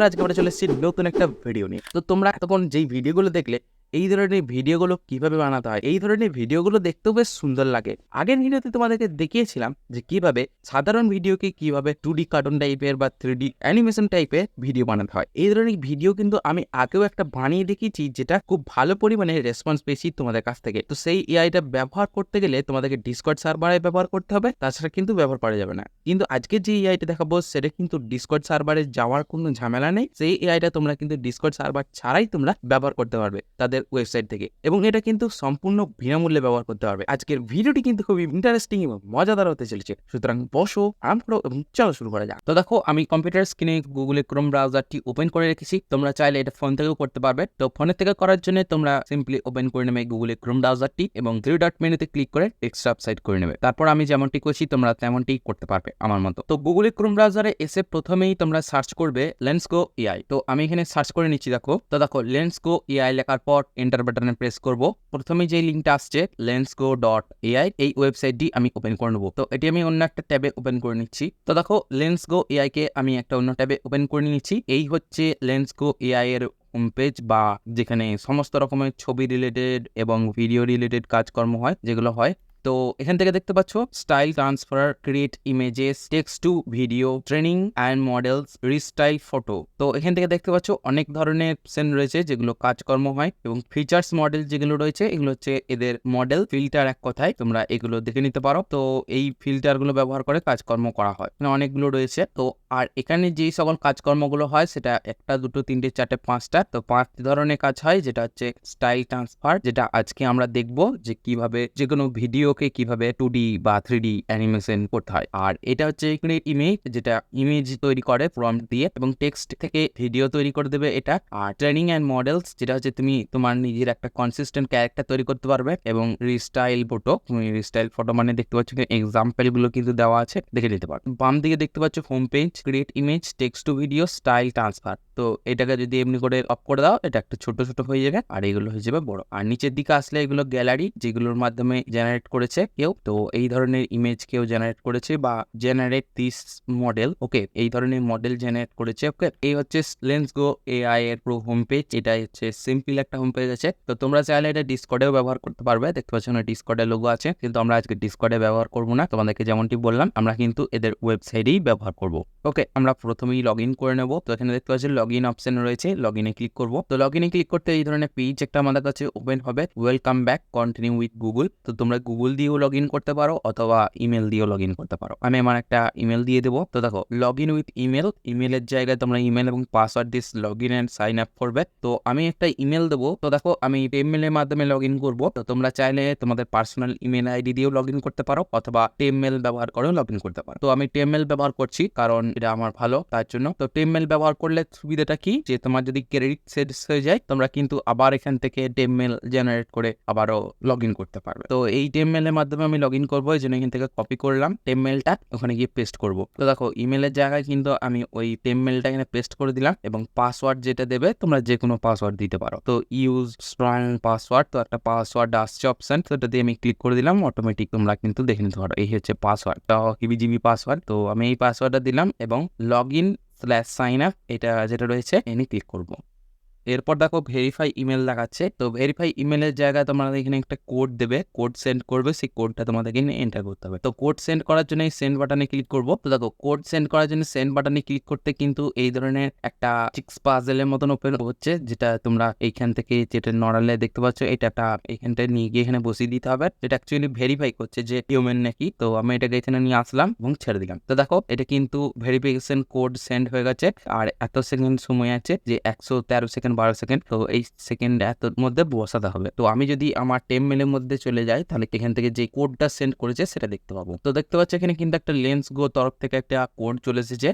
বন্ধুরা, আজকে আমরা চলে এসেছি নতুন একটা ভিডিও নিয়ে। তো তোমরা এতক্ষণ যেই ভিডিওগুলো দেখলে, এই ধরনের ভিডিওগুলো কিভাবে বানাতে হয়, এই ধরনের ভিডিওগুলো দেখতেও বেশ সুন্দর লাগে। আগের ভিডিওতে তোমাদেরকে দেখিয়েছিলাম যে কিভাবে সাধারণ ভিডিওকে কিভাবে 2D কার্টুন টাইপের বা 3D অ্যানিমেশন টাইপের ভিডিও বানাতে হয়। এই ধরনের ভিডিও কিন্তু আমি আগেও একটা বানিয়ে দেখিয়েছি, যেটা খুব ভালো পরিমাণে রেসপন্স পেয়েছি তোমাদের কাছ থেকে। তো সেই এআইটা ব্যবহার করতে গেলে তোমাদেরকে ডিসকর্ড সার্ভারে ব্যবহার করতে হবে, তাছাড়া কিন্তু ব্যবহার করা যাবে না। কিন্তু আজকে যে এআইটা দেখাবো সেটা কিন্তু ডিসকর্ড সার্ভারে যাওয়ার কোনো ঝামেলা নেই। সেই এআইটা তোমরা কিন্তু ডিসকর্ড সার্ভার ছাড়াই তোমরা ব্যবহার করতে পারবে তাদের ওয়েবসাইট থেকে, এবং এটা কিন্তু সম্পূর্ণ বিনামূল্যে ব্যবহার করতে পারবে। আজকের ভিডিওটি কিন্তু খুবই ইন্টারেস্টিং এবং মজাদার হতে চলেছে, সুতরাং বসো, আরাম করো এবং চলো শুরু করা যাক। তো দেখো, আমি কম্পিউটার স্ক্রিনে গুগলে ক্রোম ব্রাউজারটি ওপেন করে রেখেছি। তোমরা চাইলে এটা ফোন থেকেও করতে পারবে। তো ফোনের থেকে করার জন্য তোমরা সিম্পলি ওপেন করে নেবে গুগলে ক্রোম ব্রাউজারটি এবং 3 ডট মেনুতে ক্লিক করে ডেস্কটপ সাইট করে নেবে। তারপর আমি যেমনটি করছি তোমরা তেমনটি করতে পারবে আমার মতো। তো গুগলে ক্রোম ব্রাউজারে এসে প্রথমেই তোমরা সার্চ করবে লেন্সকো এআই। তো আমি এখানে সার্চ করে নিচ্ছি। দেখো, তো দেখো লেন্সকো এআই লেখার পর এন্টার বাটনে প্রেস করব। প্রথমে যে লিঙ্কটা আসছে lensko.ai, এই ওয়েবসাইটটি আমি ওপেন করে নেব। তো এটি আমি অন্য একটা ট্যাবে ওপেন করে নিচ্ছি। তো দেখো, লেন্সকো এআই কে আমি একটা অন্য ট্যাবে ওপেন করে নিচ্ছি। এই হচ্ছে লেন্সকো এআই এর হোম পেজ, বা যেখানে সমস্ত রকমের ছবি রিলেটেড এবং ভিডিও রিলেটেড কাজকর্ম হয়, যেগুলো হয়। তো এখান থেকে দেখতে পাচ্ছ style transfer, create images, text to video, training and models, restyle photo. তো এখান থেকে দেখতে পাচ্ছ অনেক ধরনের অপশন রয়েছে যেগুলো কাজকর্ম হয়, এবং ফিচার্স মডেল যেগুলো রয়েছে এগুলো হচ্ছে এদের মডেল ফিল্টার, এক কথায় তোমরা এগুলো দেখে নিতে পারো। তো এই ফিল্টার গুলো ব্যবহার করে কাজকর্ম করা হয়, মানে অনেকগুলো রয়েছে। তো আর এখানে যেই সকল কাজকর্মগুলো হয় সেটা একটা, দুটো, তিনটে, চারটে, পাঁচটা। তো 5 ধরনের কাজ হয়, যেটা হচ্ছে স্টাইল ট্রান্সফার, যেটা আজকে আমরা দেখবো যে কিভাবে যে কোনো ভিডিওকে কিভাবে 2D বা 3D অ্যানিমেশন করতে হয়। আর এটা হচ্ছে ক্রিয়েট ইমেজ, যেটা ইমেজ তৈরি করে প্রম্পট দিয়ে, এবং টেক্সট থেকে ভিডিও তৈরি করে দেবে এটা। আর ট্রেনিং অ্যান্ড মডেলস, যেটা হচ্ছে তুমি তোমার নিজের একটা কনসিস্টেন্ট ক্যারেক্টার তৈরি করতে পারবে। এবং রিস্টাইল ফটো, তুমি রিস্টাইল ফটো মানে দেখতে পাচ্ছ এক্সাম্পল গুলো কিন্তু দেওয়া আছে, দেখে নিতে পারো। বাম দিকে দেখতে পাচ্ছ home page, create image, text to video, style transfer. তো এটাকে যদি এমনি করে অফ করে দাও, এটা একটা ছোট ছোট হয়ে যাবে আর এগুলো হয়ে যাবে বড়। আর নিচের দিকে আসলে এগুলো গ্যালারি, যেগুলোর মাধ্যমে জেনারেট করেছে কেউ। তো এই ধরনের ইমেজ কেউ জেনারেট করেছে, বা জেনারেট দিস মডেল, ওকে, এই ধরনের মডেল জেনারেট করেছে। ওকে, এই হচ্ছে লেন্সকো এআই এর পুরো হোম পেজ। এটা হচ্ছে সিম্পল একটা হোম পেজ আছে। তো তোমরা চাইলে এটা ডিসকর্ডেও ব্যবহার করতে পারবে। দেখতে পাচ্ছ না ডিসকর্ডের লোগো আছে, কিন্তু আমরা আজকে ডিসকর্ডে ব্যবহার করবো না। তোমাদেরকে যেমনটি বললাম, আমরা কিন্তু এদের ওয়েবসাইটেই ব্যবহার করব। ওকে, আমরা প্রথমেই লগ ইন করে নেব। তো এখানে দেখতে পাচ্ছি লগ ইন অপশন রয়েছে, লগ ইনে ক্লিক করব। তো লগ ইনে ক্লিক করতে এই ধরনের পেজ একটা আমাদের কাছে ওপেন হবে, welcome back, continue with Google. তো তোমরা গুগল দিয়েও লগ ইন করতে পারো অথবা ইমেল দিয়েও লগ ইন করতে পারো। আমি আমার একটা ইমেল দিয়ে দেবো। তো দেখো, লগ ইন উইথ ইমেল, ইমেলের জায়গায় তোমরা ইমেল এবং পাসওয়ার্ড দিয়ে log in and sign up করবে। তো আমি একটা ইমেল দেবো। তো দেখো, আমি ইমেল এর মাধ্যমে লগ ইন করবো। তো তোমরা চাইলে তোমাদের পার্সোনাল ইমেল আইডি দিয়েও লগ ইন করতে পারো, অথবা টেমমেল ব্যবহার করেও লগ ইন করতে পারো। তো আমি টেমমেল ব্যবহার করছি, কারণ এটা আমার ভালো, তার জন্য। তো টেমমেল ব্যবহার করলে সুবিধাটা কি, যে তোমার যদি ক্রেডিট শেষ হয়ে যায়, তোমরা কিন্তু আবার এখান থেকে টেমমেল জেনারেট করে আবারও লগ ইন করতে পারবে। তো এই টেমমেল এর মাধ্যমে আমি লগ ইন করবো, এই জন্য এখান থেকে কপি করলাম টেমমেলটা, ওখানে গিয়ে পেস্ট করবো। তো দেখো, ইমেলের জায়গায় কিন্তু আমি ওই টেমমেলটা এখানে পেস্ট করে দিলাম, এবং পাসওয়ার্ড যেটা দেবে তোমরা যে কোনো পাসওয়ার্ড দিতে পারো। তো ইউজ স্ট্রং পাসওয়ার্ড, তো একটা পাসওয়ার্ড আসছে অপশন, তো এটা দিয়ে আমি ক্লিক করে দিলাম। অটোমেটিক তোমরা কিন্তু দেখে নিতে পারো, এই হচ্ছে পাসওয়ার্ড, হিবিজিবি পাসওয়ার্ড। তো আমি এই পাসওয়ার্ডটা দিলাম এবং লগ ইন /সাইন আপ, এটা যেটা রয়েছে এনে ক্লিক করবো। এরপর দেখো ভেরিফাই ইমেল দেখাচ্ছে। তো ভেরিফাই ইমেলের জায়গায় তোমরা এখানে একটা কোড দেবে, কোড সেন্ড করবে, সেই কোডটা তোমাদেরকে এন্টার করতে হবে। তো কোড সেন্ড করার জন্য এই সেন্ড বাটনে ক্লিক করবো। তো দেখো, কোড সেন্ড করার জন্য সেন্ড বাটনে ক্লিক করতে কিন্তু এই ধরনের একটা চিক্স পাজেলের মতন ওপেন হচ্ছে, যেটা তোমরা এইখান থেকে যেটা নড়ালে দেখতে পাচ্ছ, এটা একটা এইখানটা নিয়ে গিয়ে এখানে বসিয়ে দিতে হবে। এটা অ্যাকচুয়ালি ভেরিফাই করছে যে হিউম্যান নাকি। তো আমি এটাকে এখানে নিয়ে আসলাম এবং ছেড়ে দিলাম। তো দেখো, এটা কিন্তু ভেরিফিকেশন কোড সেন্ড হয়ে গেছে, আর এত সেকেন্ড সময় আছে, যে 113 সেকেন্ড 12 সেকেন্ড। তো এই সেকেন্ড এতর মধ্যে বসাতে হবে। তো আমি যদি আমার টেমমেলের মধ্যে চলে যাই, তাহলে এখান থেকে যে কোডটা সেন্ড করেছে সেটা দেখতে পাবো। তো দেখতে পাচ্ছি এখানে কিন্তু একটা লেন্সকো তরফ থেকে একটা কোড চলে এসেছে।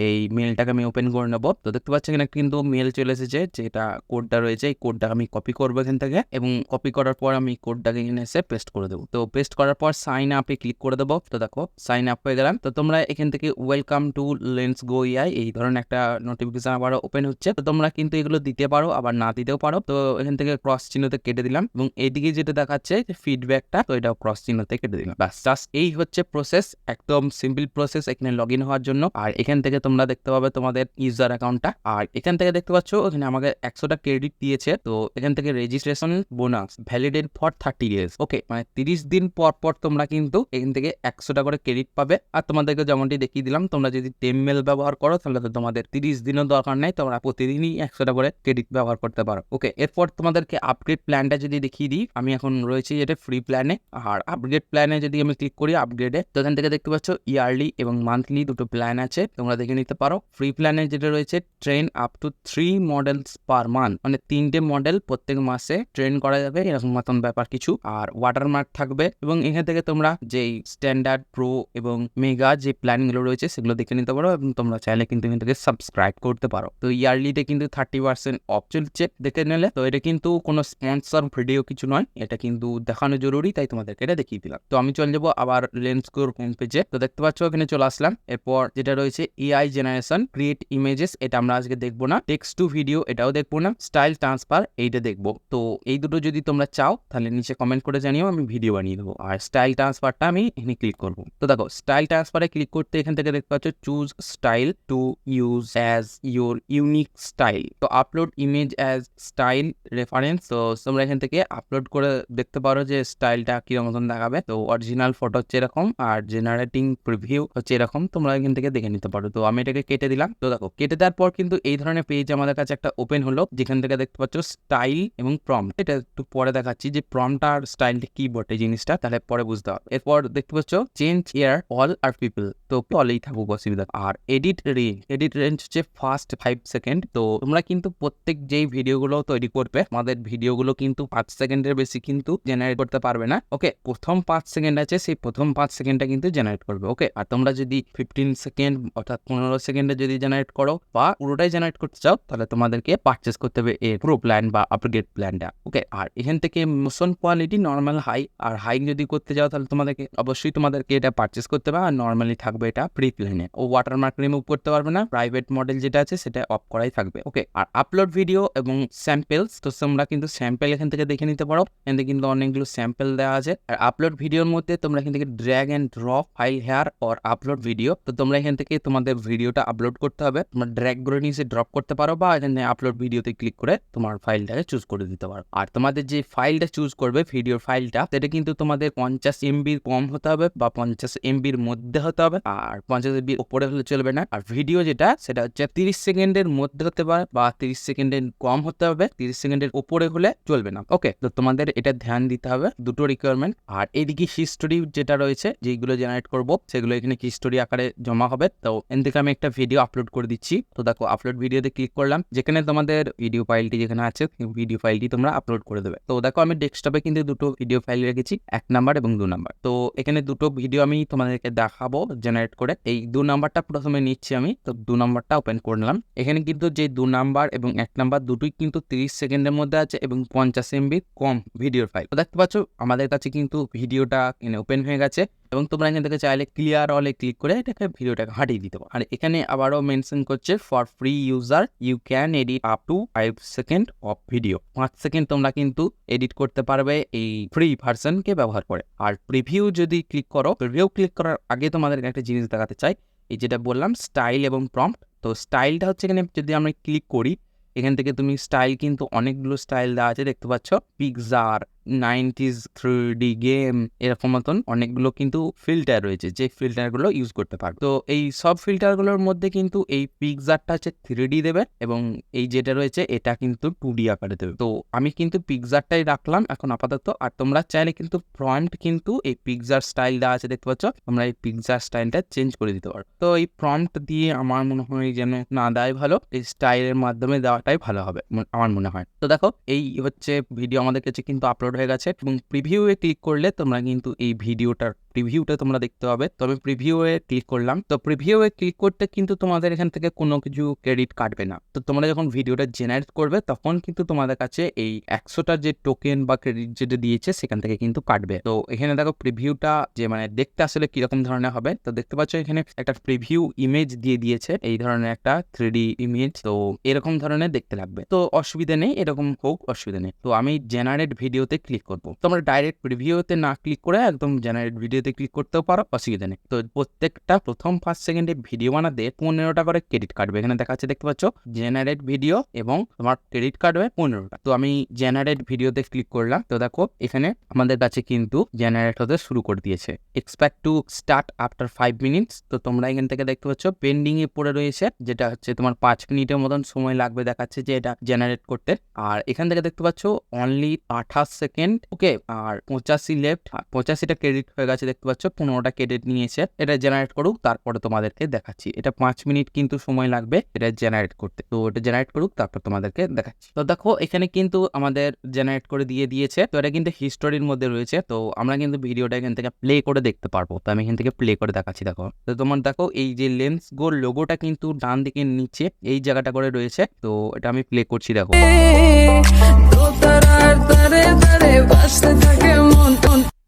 এই মেলটাকে আমি ওপেন করে নেবো। তো দেখতে পাচ্ছি এখানে কিন্তু মেল চলে এসেছে, যেটা কোডটা রয়েছে, এই কোডটা আমি কপি করবো এখান থেকে, এবং কপি করার পর আমি কোডটাকে এখানে এসে পেস্ট করে দেবো। তো পেস্ট করার পর সাইন আপে ক্লিক করে দেবো। তো দেখো, সাইন আপ হয়ে গেলাম। তো তোমরা এখান থেকে ওয়েলকাম টু লেন্সকো এআই, এই ধরনের একটা নোটিফিকেশন আবার ওপেন হচ্ছে। তো তোমরা কিন্তু এগুলো দিতে পারো, আবার না দিতেও পারো। তো এখান থেকে ক্রস চিহ্নতে কেটে দিলাম, এবং এইদিকে যেটা দেখাচ্ছে যে ফিডব্যাকটা, তো এটা ক্রস চিহ্নতে কেটে দিলাম। ব্যাস, জাস্ট এই হচ্ছে প্রসেস, একদম সিম্পল প্রসেস এখানে লগ ইন হওয়ার জন্য। আর এখান থেকে তোমরা দেখতে পাবে তোমাদের ইউজার অ্যাকাউন্টটা। আর এখান থেকে দেখতে পাচ্ছ এখানে আমাকে 100টা ক্রেডিট দিয়েছে। তো এখান থেকে registration bonus validate for 30 days. Okay, মানে 30 দিন পর পর তোমরা কিন্তু এখান থেকে 100টা করে ক্রেডিট পাবে। আর তোমাদেরকে যেমনটি দেখিয়ে দিলাম, তোমরা যদি টেমমেল ব্যবহার করো তাহলে তো তোমাদের 30 দিনও দরকার নেই, তোমরা প্রতিদিনই 100টা করে ক্রেডিট ব্যবহার করতে পারো। ওকে, এরপর তোমাদেরকে আপগ্রেড প্ল্যানটা যদি দেখিয়ে দিই, আমি এখন রয়েছি এটা ফ্রি প্ল্যানে। আর আপগ্রেড প্ল্যানে যদি আমি ক্লিক করি আপগ্রেডে, তো এখান থেকে দেখতে পাচ্ছ ইয়ারলি এবং মান্থলি দুটো প্ল্যান আছে, তোমরা দেখে নিতে পারো। ফ্রি প্ল্যানে যেটা রয়েছে train up to 3 models per month, মানে 3টে মডেল প্রত্যেক মাসে ট্রেন করা যাবে, এরকম মতন ব্যাপার কিছু। আর ওয়াটারমার্ক থাকবে এবং এখান থেকে তোমরা যেই স্ট্যান্ডার্ড, প্রো এবং মেগা যে প্ল্যানগুলো রয়েছে সেগুলো দেখে নিতে পারো এবং তোমরা চাইলে কিন্তু এখান থেকে সাবস্ক্রাইব করতে পারো। তো ইয়ারলিতে কিন্তু 30% অফ চলছে দেখে নিলে। তো এটা কিন্তু কোনো স্পন্সর ভিডিও কিছু নয়, এটা কিন্তু দেখানো জরুরি, তাই তোমাদেরকে এটা দেখিয়ে দিলাম। তো আমি চলে যাবো আবার লেন্সকোর হোম পেজে। তো দেখতে পাচ্ছ এখানে চলে আসলাম। এরপর যেটা রয়েছে এআই জেনারেশন ক্রিয়েট ইমেজেস, এটা আমরা আজকে দেখবো না। টেক্সট টু ভিডিও এটাও দেখবো না। স্টাইল ট্রান্সফার এইটা দেখবো। তো এই দুটো যদি তোমরা চাও তাহলে নিচে কমেন্ট করে জানিও, আমি ভিডিও বানিয়ে দেবো। আর স্টাইল ট্রান্সফারটা আমি এখানে ক্লিক করবো। তো দেখো স্টাইল ট্রান্সফারে ক্লিক করতে এখান থেকে দেখতে পাচ্ছ choose style to use as your unique style. তো upload image as style reference. তো তোমরা এখান থেকে আপলোড করে দেখতে পারো যে স্টাইলটা কিরকম মতন দেখাবে। তো অরিজিনাল ফটো হচ্ছে এরকম আর জেনারেটিং প্রিভিউ হচ্ছে এরকম, তোমরা এখান থেকে দেখে নিতে পারো। তো আমি এটাকে কেটে দিলাম। তো দেখো কেটে দেওয়ার পর কিন্তু এই ধরনের পেজ আমাদের কাছে একটা ওপেন হলো, যেখান থেকে দেখতে পাচ্ছ স্টাইল এবং প্রম্পট। এটা একটু পরে দেখাচ্ছি যে প্রম্পট আর স্টাইলটা কি বটে জিনিসটা, তাহলে পরে বুঝতে হবে। এরপর দেখতে পাচ্ছ চেঞ্জ এয়ার অল আর পিপল, তো অলেই থাকুক অসুবিধা। আর এডিট রেঞ্জ হচ্ছে ফার্স্ট 5 সেকেন্ড। তো তোমরা কিন্তু প্রত্যেক যেই ভিডিওগুলো তৈরি করবে, আমাদের ভিডিওগুলো কিন্তু 5 সেকেন্ডের বেশি কিন্তু জেনারেট করতে পারবে না। ওকে, প্রথম 5 সেকেন্ড আছে, সেই প্রথম 5 সেকেন্ডটা কিন্তু জেনারেট করবে। ওকে, আর তোমরা যদি 15 সেকেন্ড অর্থাৎ 15 সেকেন্ডে যদি জেনারেট করো বা পুরোটাই জেনারেট করতে চাও, তাহলে তোমাদেরকে পারচেস করতে হবে এর প্রো প্ল্যান বা আপগ্রেড প্ল্যানটা। ওকে, আর এখান থেকে মোশন কোয়ালিটি নর্মাল, হাই। আর হাই যদি করতে যাও তাহলে তোমাদেরকে এটা পারচেস করতে হবে। আর নর্মালি থাকবে এটা ফ্রি প্ল্যানে। ও ওয়াটারমার্ক রিমুভ করতে পারবে না, প্রাইভেট মডেল যেটা আছে সেটা অফ করাই থাকবে। ওকে, আর আপলোড ভিডিও এবং স্যাম্পেলস, তো তোমরা কিন্তু স্যাম্পেল এখান থেকে দেখে নিতে পারো। এখান থেকে কিন্তু অনেকগুলো স্যাম্পেল দেওয়া আছে। আর আপলোড ভিডিওর মধ্যে তোমরা এখান থেকে drag and drop file here or upload video. তো তোমরা এখান থেকে তোমাদের ভিডিওটা আপলোড করতে হবে, তোমরা ড্র্যাগ করে নিচে ড্রপ করতে পারো বা এখানে আপলোড ভিডিওতে ক্লিক করে তোমার ফাইলটাকে চুজ করে দিতে পারো। আর তোমাদের যে ফাইলটা চুজ করবে ভিডিওর ফাইলটা, সেটা কিন্তু তোমাদের 50 MB কম হতে হবে বা 50 MB মধ্যে হতে হবে। আর 50 MB উপরে হলে চলবে না। আর ভিডিও যেটা সেটা হচ্ছে 30 সেকেন্ডের মধ্যে হতে পারে বা 30 সেকেন্ডের কম হতে হবে, 30 সেকেন্ডের উপরে হলে চলবে না। ওকে, তো তোমাদের এটা ধ্যান দিতে হবে, দুটো রিকোয়ারমেন্ট। আর এইদিকে হিস্টোরি যেটা রয়েছে, যেগুলো জেনারেট করবো সেগুলো এখানে হিস্টোরি আকারে জমা হবে। তো এখান থেকে আমি একটা ভিডিও আপলোড করে দিচ্ছি। তো দেখো আপলোড ভিডিওতে ক্লিক করলাম, যেখানে তোমাদের ভিডিও ফাইলটি যেখানে আছে ভিডিও ফাইলটি তোমরা আপলোড করে দেবে। তো দেখো আমি ডেস্কটপে কিন্তু দুটো ভিডিও ফাইল রেখেছি, 1 নাম্বার এবং 2 নাম্বার। তো এখানে দুটো ভিডিও আমি তোমাদেরকে দেখাবো জেনারেট করে। এই 2 নাম্বারটা প্রথমে নিচ্ছি আমি। তো 2 নাম্বারটা ওপেন করে নিলাম। এখানে কিন্তু যে 2 নাম্বার এবং 1 নাম্বার দুটোই কিন্তু 30 সেকেন্ডের মধ্যে আছে এবং 50 MB কম ভিডিওর ফাইল। তো দেখতে পাচ্ছ আমাদের কাছে কিন্তু ভিডিওটা ওপেন হয়ে গেছে এবং তোমরা এখান থেকে চাইলে ক্লিয়ার অলে ক্লিক করে এটাকে ভিডিওটাকে হাঁটিয়ে দিতে পারো। আর এখানে আবারও মেনশন করছে for free user you can edit up to 5 second of video. 5 second তোমরা কিন্তু এডিট করতে পারবে এই ফ্রি ভার্সনকে ব্যবহার করে। আর প্রিভিউ যদি ক্লিক করো, প্রিভিউ ক্লিক করার আগে তোমাদের একটা জিনিস দেখাতে চাই, এই যেটা বললাম স্টাইল এবং প্রম্পট। তো স্টাইলটা হচ্ছে এখানে যদি আমরা ক্লিক করি, এখান থেকে তুমি স্টাইল কিন্তু অনেকগুলো স্টাইল দেওয়া আছে দেখতে পাচ্ছ, পিকজার, 90s 3D গেম, এরকম মতন অনেকগুলো কিন্তু ফিল্টার রয়েছে, যে ফিল্টারগুলো ইউজ করতে পারো। তো এই সব ফিল্টারগুলোর মধ্যে কিন্তু এই পিকজারটা হচ্ছে 3D দেবে এবং এই যেটা রয়েছে এটা কিন্তু 2D আকারে দেবে। তো আমি কিন্তু পিকজারটাই রাখলাম এখন আপাতত। আর তোমরা চাইলে কিন্তু প্রম্পট কিন্তু এই পিকজার স্টাইল দেওয়া আছে দেখতে পাচ্ছ, তোমরা এই পিকজার স্টাইলটা চেঞ্জ করে দিতে পারো। তো এই প্রম্পট দিয়ে আমার মনে হয় যেন না দেয় ভালো, এই স্টাইলের মাধ্যমে দেওয়াটাই ভালো হবে আমার মনে হয়। তো দেখো এই হচ্ছে ভিডিও আমাদের কাছে কিন্তু আপলোড হয়ে গেছে এবং প্রিভিউয়ে ক্লিক করলে তোমরা কিন্তু এই ভিডিওটার প্রিভিউটা তোমরা দেখতে পাবে। তো আমি প্রিভিউয়ে ক্লিক করলাম। তো প্রিভিউয়ে ক্লিক করতে কিন্তু তোমাদের এখান থেকে কোনো কিছু ক্রেডিট কাটবে না। তো তোমরা যখন ভিডিওটা জেনারেট করবে তখন কিন্তু তোমাদের কাছে এই 100টা যে টোকেন বা ক্রেডিট যেটা দিয়েছে সেখান থেকে কিন্তু কাটবে। তো এখানে দেখো প্রিভিউটা যে দেখতে আসলে কিরকম ধরনের হবে। তো দেখতে পাচ্ছ এখানে একটা প্রিভিউ ইমেজ দিয়ে দিয়েছে, এই ধরনের একটা 3D ইমেজ। তো এরকম ধরনের দেখতে লাগবে। তো অসুবিধা নেই, এরকম হোক অসুবিধা নেই। তো আমি জেনারেট ভিডিওতে ক্লিক করবো। তোমরা ডাইরেক্ট প্রিভিউতে না ক্লিক করে একদম জেনারেট ভিডিওতে ভিডিওতে ক্লিক করতেও পারো, অসুবিধা নেই। তো প্রত্যেকটা প্রথম 5 সেকেন্ডে ভিডিও বানাতে 15টা করে ক্রেডিট কাটবে। এখানে দেখাচ্ছে, দেখতে পাচ্ছ জেনারেট ভিডিও এবং তোমার ক্রেডিট কাটবে 15টা। তো আমি জেনারেট ভিডিওতে ক্লিক করলাম। তো দেখো এখানে আমাদের কাছে কিন্তু জেনারেট হতে শুরু করে দিয়েছে। Expect to start after 5 minutes. তো তোমরা এখান থেকে দেখতে পাচ্ছ পেন্ডিং এ পড়ে রয়েছে, যেটা হচ্ছে তোমার 5 মিনিটের মতন সময় লাগবে দেখাচ্ছে যে এটা জেনারেট করতে। আর এখান থেকে দেখতে পাচ্ছ অনলি 28 সেকেন্ড, ওকে। আর 85 লেফট, 85টা ক্রেডিট হয়ে গেছে দেখতে পাচ্ছ, 15টা ক্রেডিট নিয়েছে। এটা জেনারেট করুক, তারপরে তোমাদেরকে দেখাচ্ছি। এটা 5 মিনিট কিন্তু সময় লাগবে এটা জেনারেট করতে। তো এটা জেনারেট করুক, তারপর তোমাদেরকে দেখাচ্ছি। তো দেখো এখানে কিন্তু আমাদের জেনারেট করে দিয়েছে। তো এটা কিন্তু হিস্টোরির মধ্যে রয়েছে। তো আমরা কিন্তু ভিডিওটা এখান থেকে প্লে করে দেখতে পারবো। তো আমি এখান থেকে প্লে করে দেখাচ্ছি। দেখো, তো তোমার দেখো এই যে লেন্স গো লোগোটা কিন্তু ডান দিকে নিচে এই জায়গাটা করে রয়েছে। তো এটা আমি প্লে করছি, দেখো।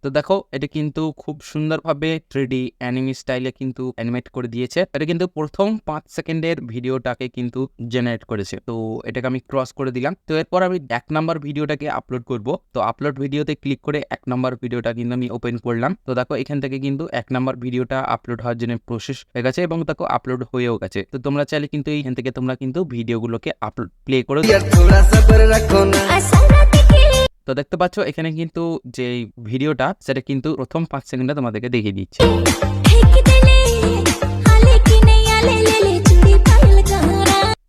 তো দেখো এটা কিন্তু খুব সুন্দরভাবে 3D অ্যানিমে স্টাইলে কিন্তু অ্যানিমেট করে দিয়েছে। এটা কিন্তু প্রথম 5 সেকেন্ডের ভিডিওটাকে কিন্তু জেনারেট করেছে। তো এটাকে আমি ক্রস করে দিলাম। তো এরপর আমি 1 নাম্বার ভিডিওটাকে আপলোড করব। তো আপলোড ভিডিওতে ক্লিক করে 1 নাম্বার ভিডিওটা কিন্তু আমি ওপেন করলাম। তো দেখো এখান থেকে কিন্তু 1 নাম্বার ভিডিওটা আপলোড হওয়ার জন্য প্রসেস হয়ে গেছে এবং দেখো আপলোড হয়েও গেছে। তো তোমরা চাইলে কিন্তু এইখান থেকে তোমরা কিন্তু ভিডিওগুলোকে আপলোড প্লে করে। তো দেখতে পাচ্ছ এখানে কিন্তু যে ভিডিওটা সেটা কিন্তু প্রথম 5 সেকেন্ডে তোমাদেরকে দেখিয়ে দিচ্ছে।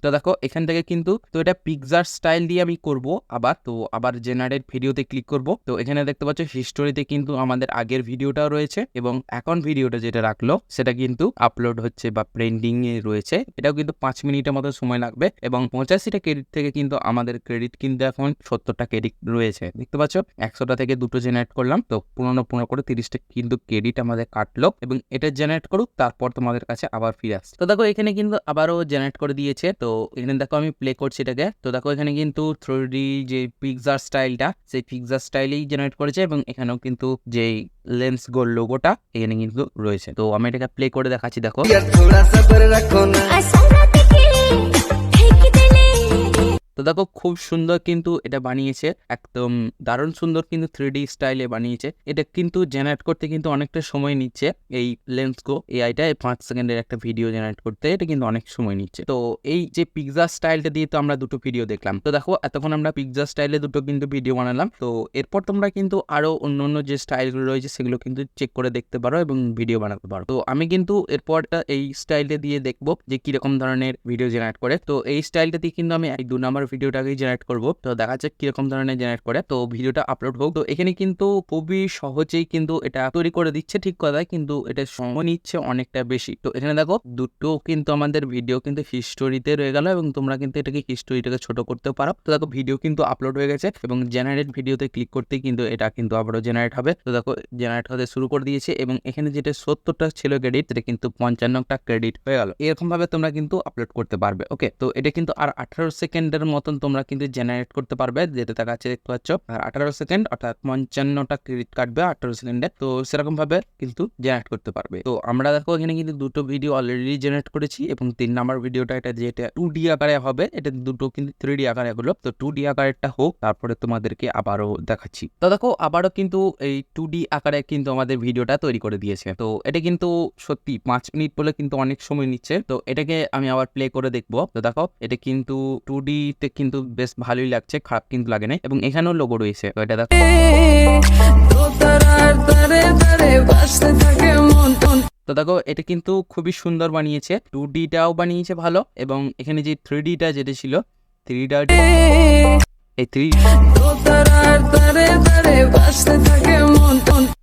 তো দেখো এখান থেকে কিন্তু, তো এটা পিকচার স্টাইল দিয়ে আমি করব আবার। তো আবার জেনারেট ভিডিওতে ক্লিক করব। তো এখানে দেখতে পাচ্ছ হিস্টোরিতে কিন্তু আমাদের আগের ভিডিওটাও রয়েছে এবং এখন ভিডিওটা যেটা রাখলো সেটা কিন্তু আপলোড হচ্ছে বা ট্রেন্ডিং এ রয়েছে। এটাও কিন্তু 5 মিনিটের মতো সময় লাগবে এবং 85টা ক্রেডিট থেকে কিন্তু আমাদের ক্রেডিট কিন্তু এখন 70টা ক্রেডিট রয়েছে। দেখতে পাচ্ছ 100টা থেকে দুটো জেনারেট করলাম। তো 15 করে 30টা কিন্তু ক্রেডিট আমাদের কাটলো এবং এটা জেনারেট করুক, তারপর তোমাদের কাছে আবার ফিরে আসছে। তো দেখো এখানে কিন্তু আবারও জেনারেট করে দিয়েছে। তো এখানে দেখো আমি প্লে করছি এটাকে। তো দেখো এখানে কিন্তু 3D যে পিকচার স্টাইলটা, সেই পিকচার স্টাইলেই জেনারেট করেছে এবং এখানেও কিন্তু যেই লেন্স গোল লোগোটা এখানে কিন্তু রয়েছে। তো আমি এটাকে প্লে করে দেখাচ্ছি, দেখো। তো দেখো খুব সুন্দর কিন্তু এটা বানিয়েছে, একদম দারুণ সুন্দর কিন্তু 3D স্টাইলে বানিয়েছে। এটা কিন্তু জেনারেট করতে কিন্তু অনেকটা সময় নিচ্ছে। এই লেন্সকো এআইটা 5 সেকেন্ডের একটা ভিডিও জেনারেট করতে এটা কিন্তু অনেক সময় নিচ্ছে। তো এই যে পিকচার স্টাইলটা দিয়ে তো আমরা দুটো ভিডিও দেখলাম। তো দেখো এতক্ষণ আমরা পিকচার স্টাইলে দুটো কিন্তু ভিডিও বানালাম। তো এরপর তোমরা কিন্তু আরো অন্য যে স্টাইলগুলো রয়েছে সেগুলো কিন্তু চেক করে দেখতে পারো এবং ভিডিও বানাতে পারো। তো আমি কিন্তু এরপরটা এই স্টাইলটা দিয়ে দেখবো যে কিরকম ধরনের ভিডিও জেনারেট করে। তো এই স্টাইলটা দিয়ে কিন্তু আমি 2 নাম্বার ভিডিওটাকে জেনারেট করব। তো দেখা যাক কিরকম ধরনের জেনারেট করে। তো ভিডিওটা আপলোড হোক। তো এখানে কিন্তু খুবই সহজেই কিন্তু এটা তৈরি করে দিচ্ছে, ঠিক কথা, কিন্তু এটা সময় নিচ্ছে অনেকটা বেশি। তো এখানে দেখো দুটো কিন্তু আমাদের ভিডিও কিন্তু হিস্টোরিতে রয়ে গেল এবং তোমরা কিন্তু এটাকে হিস্টোরিটাকে ছোট করতেও পারো। তো দেখো ভিডিও কিন্তু আপলোড হয়ে গেছে এবং জেনারেট ভিডিওতে ক্লিক করতেই কিন্তু এটা কিন্তু আবারও জেনারেট হবে। তো দেখো জেনারেট হতে শুরু করে দিয়েছে এবং এখানে যেটা 70টা ছিল ক্রেডিট সেটা কিন্তু 55টা ক্রেডিট হয়ে গেল। এরকম ভাবে তোমরা কিন্তু আপলোড করতে পারবে, ওকে। তো এটা কিন্তু আর 18 সেকেন্ডের মতন তোমরা কিন্তু জেনারেট করতে পারবে, যেটা দেখাচ্ছে দেখতে পাচ্ছ। আর 18 সেকেন্ড অর্থাৎ 55টা ক্রেডিট কাটবে 18 সেকেন্ডে। তো সেরকম ভাবে কিন্তু জেনারেট করতে পারবে। তো আমরা দেখো এখানে কিন্তু দুটো ভিডিও অলরেডি জেনারেট করেছি এবং 3 নাম্বার ভিডিওটা এটা যেটা 2D আকারে হবে, এটা দুটো কিন্তু 3D আকারে হলো। তো 2D আকারেরটা হোক, তারপরে তোমাদেরকে আবারও দেখাচ্ছি। তো দেখো আবারও কিন্তু এই 2D আকারে কিন্তু আমাদের ভিডিওটা তৈরি করে দিয়েছে। তো এটা কিন্তু সত্যি 5 মিনিট বলে কিন্তু অনেক সময় নিচ্ছে। তো এটাকে আমি আবার প্লে করে দেখবো। তো দেখো এটা কিন্তু 2D তে কিন্তু বেশ ভালোই লাগছে, খারাপ কিন্তু লাগে না এবং এখানেও লোগো রয়েছে। তো এটা দেখো। তো দেখো এটা কিন্তু খুবই সুন্দর বানিয়েছে, 2Dটাও বানিয়েছে ভালো এবং এখানে যে 3Dটা যেটা ছিল 3Dটা এই 3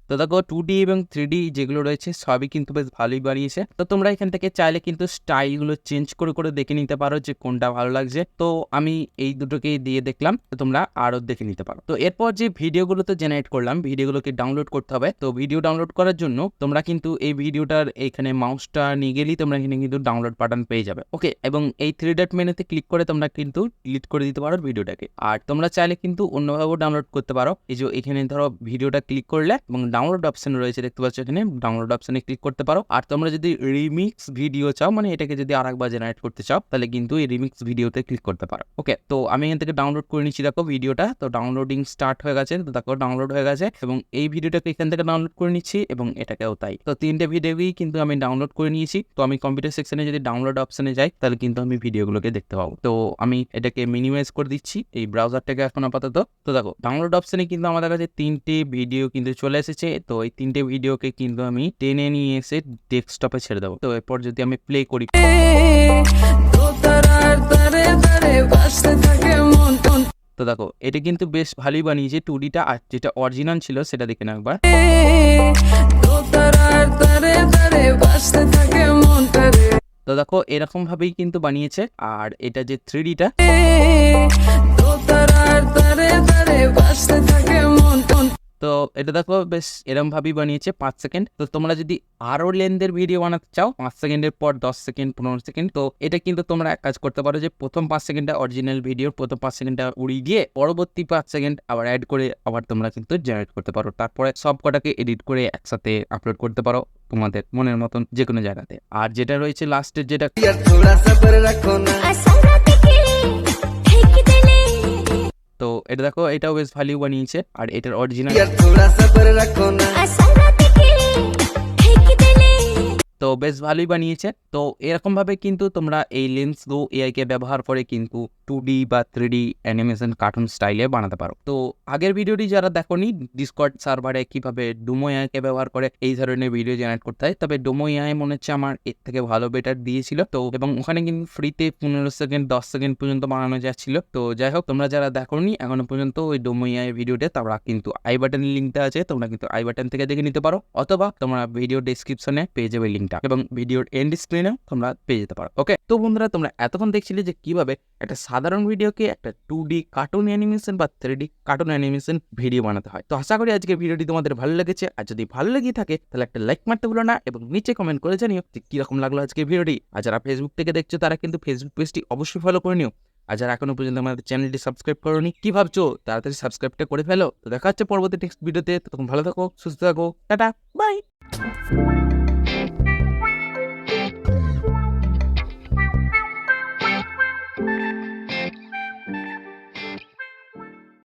তো দেখো 2D এবং 3D যেগুলো রয়েছে সবই কিন্তু বেশ ভালোই বানিয়েছে। তো তোমরা এখান থেকে চাইলে কিন্তু স্টাইলগুলো চেঞ্জ করে করে দেখে নিতে পারো যে কোনটা ভালো লাগছে। তো আমি এই দুটোকেই দিয়ে দেখলাম, তো তোমরা আরো দেখে নিতে পারো। তো এরপর যে ভিডিওগুলো তো জেনারেট করলাম, ভিডিওগুলোকে ডাউনলোড করতে হবে। তো ভিডিও ডাউনলোড করার জন্য তোমরা কিন্তু এই ভিডিওটার এখানে মাউসটা নিয়ে গেলেই তোমরা এখানে কিন্তু ডাউনলোড বাটন পেয়ে যাবে, ওকে। এবং এই 3 ডট মেনুতে ক্লিক করে তোমরা কিন্তু ডিলিট করে দিতে পারো ভিডিওটাকে। আর তোমরা চাইলে কিন্তু অন্যভাবেও ডাউনলোড করতে পারো। এই যে এখানে ধরো ভিডিওটা ক্লিক করলে এবং ডাউনলোড অপশন রয়েছে দেখতে পাচ্ছ, এখানে ডাউনলোড অপশনে ক্লিক করতে পারো। আর তোমরা যদি রিমিক্স ভিডিও চাও, মানে এটাকে যদি আরেকবার জেনারেট করতে চাও, তাহলে কিন্তু এই রিমিক্স ভিডিওতে ক্লিক করতে পারো। ওকে, তো আমি এখান থেকে ডাউনলোড করে নিচ্ছি, দেখো ভিডিওটা তো ডাউনলোডিং স্টার্ট হয়ে গেছে, তো দেখো ডাউনলোড হয়ে গেছে এবং এই ভিডিওটাকে এখান থেকে ডাউনলোড করে নিচ্ছি এবং এটাকেও তাই। তো তিনটে ভিডিওই কিন্তু আমি ডাউনলোড করে নিয়েছি। তো আমি কম্পিউটার সেকশনে যদি ডাউনলোড অপশনে যাই, তাহলে কিন্তু আমি ভিডিওগুলোকে দেখতে পাবো। তো আমি এটাকে মিনিমাইজ করে দিচ্ছি এই ব্রাউজারটাকে এখন আপাতত। তো দেখো ডাউনলোড অপশনে কিন্তু আমাদের কাছে তিনটে ভিডিও কিন্তু চলে এসেছে। তো এই তিনটে ভিডিওকে কিন্তু আমি টেনে নিয়ে এসে ডেস্কটপে ছেড়ে দেবো। তো এরপর যদি আমি প্লে করি, তো দেখো এটা কিন্তু বেশ ভালোই বানিয়েছে 2Dটা। আর যেটা অরিজিনাল ছিল সেটা দেখে না একবার। তো দেখো এরকম ভাবেই কিন্তু বানিয়েছে। আর এটা যে 3Dটা, তো এটা দেখো বেশ এরম ভাবেই বানিয়েছে 5 সেকেন্ড। তো তোমরা যদি আরো লেন্থের ভিডিও বানাতে চাও 5 সেকেন্ডের পর 10 সেকেন্ড 15 সেকেন্ড, তো এটা কিন্তু তোমরা এক কাজ করতে পারো যে প্রথম 5 সেকেন্ডটা অরিজিনাল ভিডিওর প্রথম 5 সেকেন্ডটা উড়িয়ে দিয়ে পরবর্তী 5 সেকেন্ড আবার অ্যাড করে আবার তোমরা কিন্তু জেনারেট করতে পারো। তারপরে সব কটাকে এডিট করে একসাথে আপলোড করতে পারো তোমাদের মনের মতন যে কোনো জায়গাতে। আর যেটা রয়েছে লাস্টের যেটা, তো এটা দেখো এটাও বেশ ভালো বানিয়েছে। আর এটার অরিজিনাল, তো বেশ ভালোই বানিয়েছে। তো এরকম ভাবে কিন্তু তোমরা এই লেন্স গো এআই কে ব্যবহার করে কিন্তু 2D বা 3D অ্যানিমেশন কার্টুন স্টাইলে বানাতে পারো। তো আগের ভিডিওটি যারা দেখোনি, ডিসকর্ড সার্ভারে কিভাবে ডোমো এআই কে ব্যবহার করে এই ধরনের ভিডিও জেনারেট করতে হয়, তবে ডোমো এআই মনে হচ্ছে আমার এর থেকে ভালো বেটার দিয়েছিল। তো এবং ওখানে কিন্তু ফ্রিতে 15 সেকেন্ড 10 সেকেন্ড পর্যন্ত বানানো যাচ্ছিল। তো যাই হোক, তোমরা যারা দেখোনি এখনো পর্যন্ত ওই ডোমো এআই ভিডিওটা, তোমরা কিন্তু আই বাটনের লিঙ্কটা আছে, তোমরা কিন্তু আই বাটন থেকে দেখে নিতে পারো, অথবা তোমরা ভিডিও ডেসক্রিপশনে পেয়ে যাবে লিঙ্কটা এবং ভিডিওর এন্ড স্ক্রিনে তোমরা পেয়ে যেতে পারো। ওকে, তো বন্ধুরা তোমরা এতক্ষণ দেখছিলে যে কিভাবে একটা সাধারণ ভিডিওকে একটা 2D কার্টুন অ্যানিমেশন বা 3D কার্টুন অ্যানিমেশন ভিডিও বানাতে হয়। তো আশা করি আজকের ভিডিওটি তোমাদের ভালো লেগেছে। আর যদি ভালো লেগে থাকে তাহলে একটা লাইক মারতে ভুলো না এবং নিচে কমেন্ট করে জানিও যে কিরকম লাগলো আজকের ভিডিওটি। আর যারা ফেসবুক থেকে দেখছো তারা কিন্তু ফেসবুক পেজটি অবশ্যই ফলো করে নিও। আর যারা এখনো পর্যন্ত আমাদের চ্যানেলটি সাবস্ক্রাইব করোনি, কি ভাবছো, তাড়াতাড়ি সাবস্ক্রাইবটা করে ফেলো। তো দেখা হচ্ছে পরবর্তী নেক্সট ভিডিওতে। তখন ভালো থাকো, সুস্থ থাকো, টাটা, বাই।